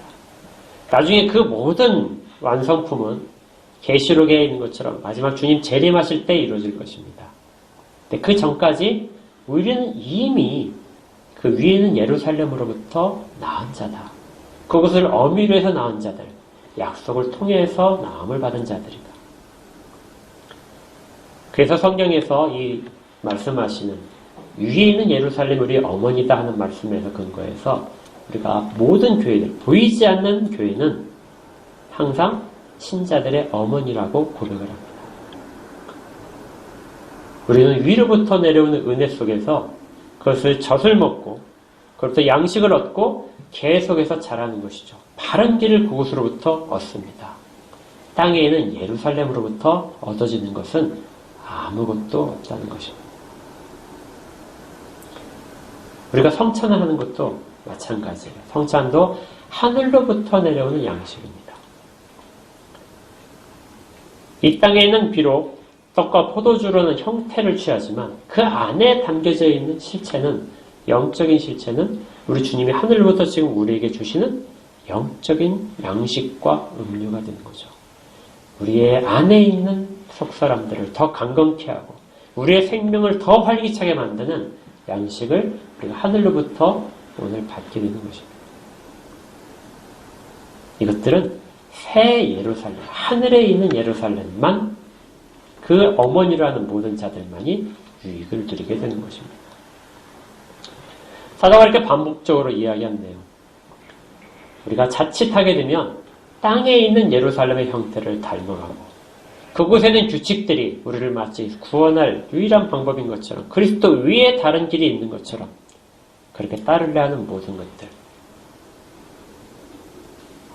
나중에 그 모든 완성품은 계시록에 있는 것처럼 마지막 주님 재림하실 때 이루어질 것입니다. 근데 그 전까지 우리는 이미 그 위에 있는 예루살렘으로부터 나은 자다. 그것을 어미로 해서 나은 자들, 약속을 통해서 나음을 받은 자들이다. 그래서 성경에서 이 말씀하시는 위에 있는 예루살렘 우리 어머니다 하는 말씀에서 근거해서 우리가 모든 교회들, 보이지 않는 교회는 항상 신자들의 어머니라고 고백을 합니다. 우리는 위로부터 내려오는 은혜 속에서 그것을 젖을 먹고 그로부터 양식을 얻고 계속해서 자라는 것이죠. 바른 길을 그곳으로부터 얻습니다. 땅에 있는 예루살렘으로부터 얻어지는 것은 아무것도 없다는 것입니다. 우리가 성찬을 하는 것도 마찬가지예요. 성찬도 하늘로부터 내려오는 양식입니다. 이 땅에는 비록 떡과 포도주로는 형태를 취하지만 그 안에 담겨져 있는 실체는, 영적인 실체는 우리 주님이 하늘로부터 지금 우리에게 주시는 영적인 양식과 음료가 되는 거죠. 우리의 안에 있는 속사람들을 더 강건케 하고 우리의 생명을 더 활기차게 만드는 양식을 우리가 하늘로부터 오늘 받게 되는 것입니다. 이것들은 새 예루살렘, 하늘에 있는 예루살렘만, 그 어머니로 하는 모든 자들만이 유익을 누리게 되는 것입니다. 사도가 이렇게 반복적으로 이야기한 내용, 우리가 자칫하게 되면 땅에 있는 예루살렘의 형태를 닮아가고 그곳에는 규칙들이 우리를 마치 구원할 유일한 방법인 것처럼, 그리스도 위에 다른 길이 있는 것처럼 그렇게 따르려 하는 모든 것들,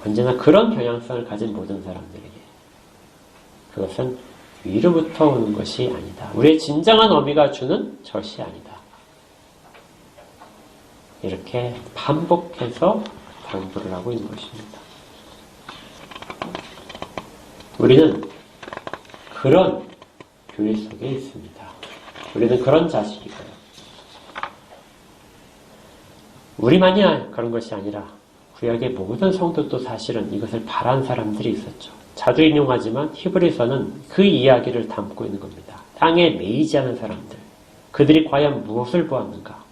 언제나 그런 경향성을 가진 모든 사람들에게 그것은 위로부터 오는 것이 아니다. 우리의 진정한 어미가 주는 젖이 아니다. 이렇게 반복해서 당부를 하고 있는 것입니다. 우리는 그런 교회 속에 있습니다. 우리는 그런 자식이고요. 우리만이 그런 것이 아니라 구약의 모든 성도도 사실은 이것을 바란 사람들이 있었죠. 자주 인용하지만 히브리서는 그 이야기를 담고 있는 겁니다. 땅에 매이지 않은 사람들, 그들이 과연 무엇을 보았는가?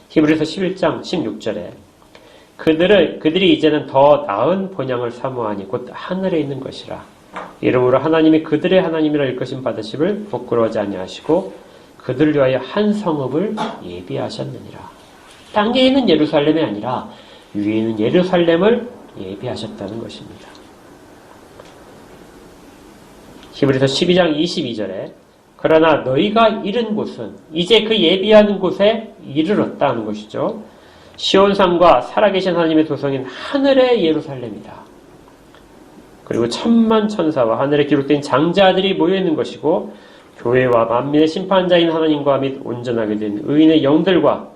히브리서 11장 16절에 그들이 이제는 더 나은 본향을 사모하니 곧 하늘에 있는 것이라. 이러므로 하나님이 그들의 하나님이라 일것임 받으심을 부끄러워하지 아니하시고 그들을 위하여 한 성읍을 예비하셨느니라. 땅에 있는 예루살렘이 아니라 위에 있는 예루살렘을 예비하셨다는 것입니다. 히브리서 12장 22절에 그러나 너희가 이른 곳은 이제 그 예비하는 곳에 이르렀다는 것이죠. 시온산과 살아계신 하나님의 도성인 하늘의 예루살렘이다. 그리고 천만 천사와 하늘에 기록된 장자들이 모여있는 것이고 교회와 만민의 심판자인 하나님과 및 온전하게 된 의인의 영들과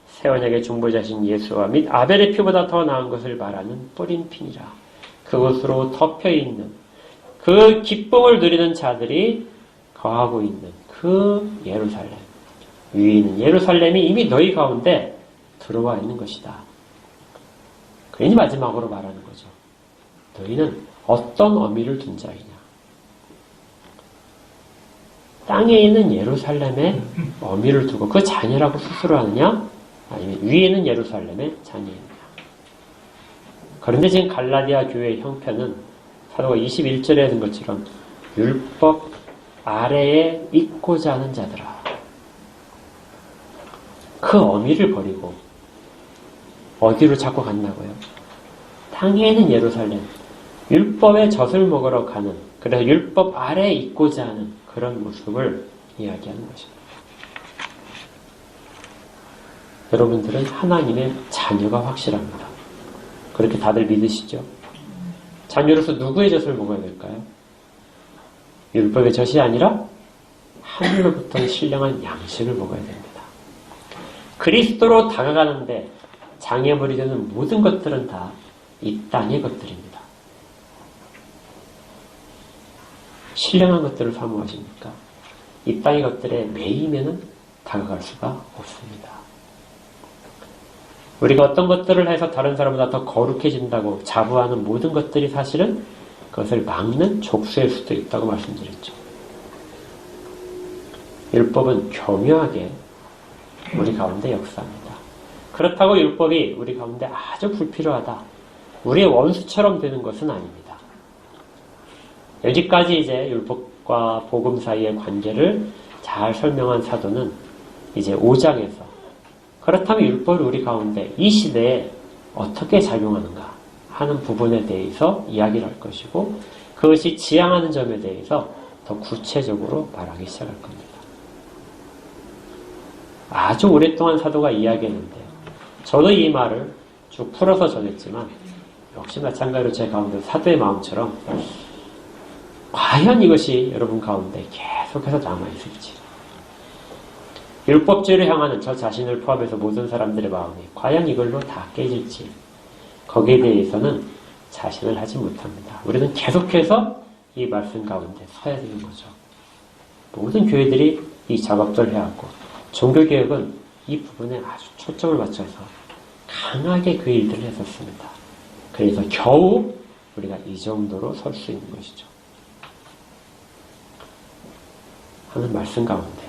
새 언약의 중보자신 예수와 및 아벨의 피보다 더 나은 것을 말하는 뿌린 피니라. 그것으로 덮여있는 그 기쁨을 누리는 자들이 거하고 있는 그 예루살렘, 위에 있는 예루살렘이 이미 너희 가운데 들어와 있는 것이다. 그러니 마지막으로 말하는 거죠. 너희는 어떤 어미를 둔 자이냐? 땅에 있는 예루살렘에 어미를 두고 그 자녀라고 스스로 하느냐? 아니면 위에 있는 예루살렘의 자녀이느냐? 그런데 지금 갈라디아 교회의 형편은 사도가 21절에 하는 것처럼 율법 아래에 있고자 하는 자들아. 그 어미를 버리고 어디로 자꾸 갔나고요? 땅에 있는 예루살렘, 율법의 젖을 먹으러 가는, 그래서 율법 아래에 있고자 하는 그런 모습을 이야기하는 것입니다. 여러분들은 하나님의 자녀가 확실합니다. 그렇게 다들 믿으시죠? 자녀로서 누구의 젖을 먹어야 될까요? 율법의 젖이 아니라 하늘로부터 신령한 양식을 먹어야 됩니다. 그리스도로 다가가는데 장애물이 되는 모든 것들은 다 이 땅의 것들입니다. 신령한 것들을 사모하십니까? 이 땅의 것들에 매이면은 다가갈 수가 없습니다. 우리가 어떤 것들을 해서 다른 사람보다 더 거룩해진다고 자부하는 모든 것들이 사실은 그것을 막는 족수일 수도 있다고 말씀드렸죠. 율법은 교묘하게 우리 가운데 역사합니다. 그렇다고 율법이 우리 가운데 아주 불필요하다, 우리의 원수처럼 되는 것은 아닙니다. 여기까지 이제 율법과 복음 사이의 관계를 잘 설명한 사도는 이제 5장에서 그렇다면 율법을 우리 가운데 이 시대에 어떻게 작용하는가 하는 부분에 대해서 이야기를 할 것이고, 그것이 지향하는 점에 대해서 더 구체적으로 말하기 시작할 겁니다. 아주 오랫동안 사도가 이야기했는데요. 저도 이 말을 쭉 풀어서 전했지만 역시 마찬가지로 제 가운데 사도의 마음처럼 과연 이것이 여러분 가운데 계속해서 남아있을지, 율법주의를 향하는 저 자신을 포함해서 모든 사람들의 마음이 과연 이걸로 다 깨질지, 거기에 대해서는 자신을 하지 못합니다. 우리는 계속해서 이 말씀 가운데 서야 되는 거죠. 모든 교회들이 이 작업들을 해왔고, 종교개혁은 이 부분에 아주 초점을 맞춰서 강하게 그 일들을 했었습니다. 그래서 겨우 우리가 이 정도로 설 수 있는 것이죠. 하는 말씀 가운데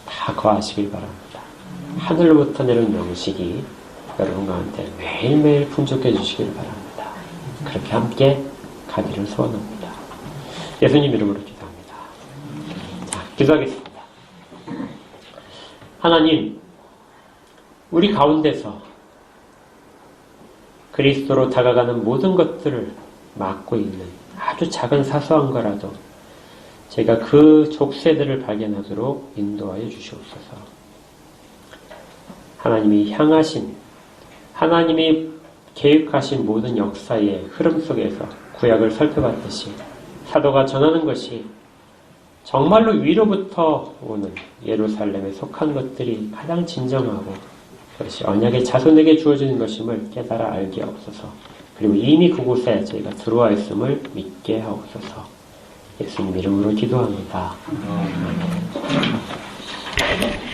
다 거하시길 바랍니다. 하늘로부터 내려온 영식이 여러분 가운데 매일매일 풍족해 주시길 바랍니다. 그렇게 함께 가기를 소원합니다. 예수님 이름으로 기도합니다. 자, 기도하겠습니다. 하나님, 우리 가운데서 그리스도로 다가가는 모든 것들을 막고 있는 아주 작은 사소한 거라도 제가 그 족쇄들을 발견하도록 인도하여 주시옵소서. 하나님이 향하신, 하나님이 계획하신 모든 역사의 흐름 속에서 구약을 살펴봤듯이 사도가 전하는 것이 정말로 위로부터 오는 예루살렘에 속한 것들이 가장 진정하고 그것이 언약의 자손에게 주어지는 것임을 깨달아 알게 하옵소서. 그리고 이미 그곳에 저희가 들어와 있음을 믿게 하옵소서. 예수님 이름으로 기도합니다. 아멘.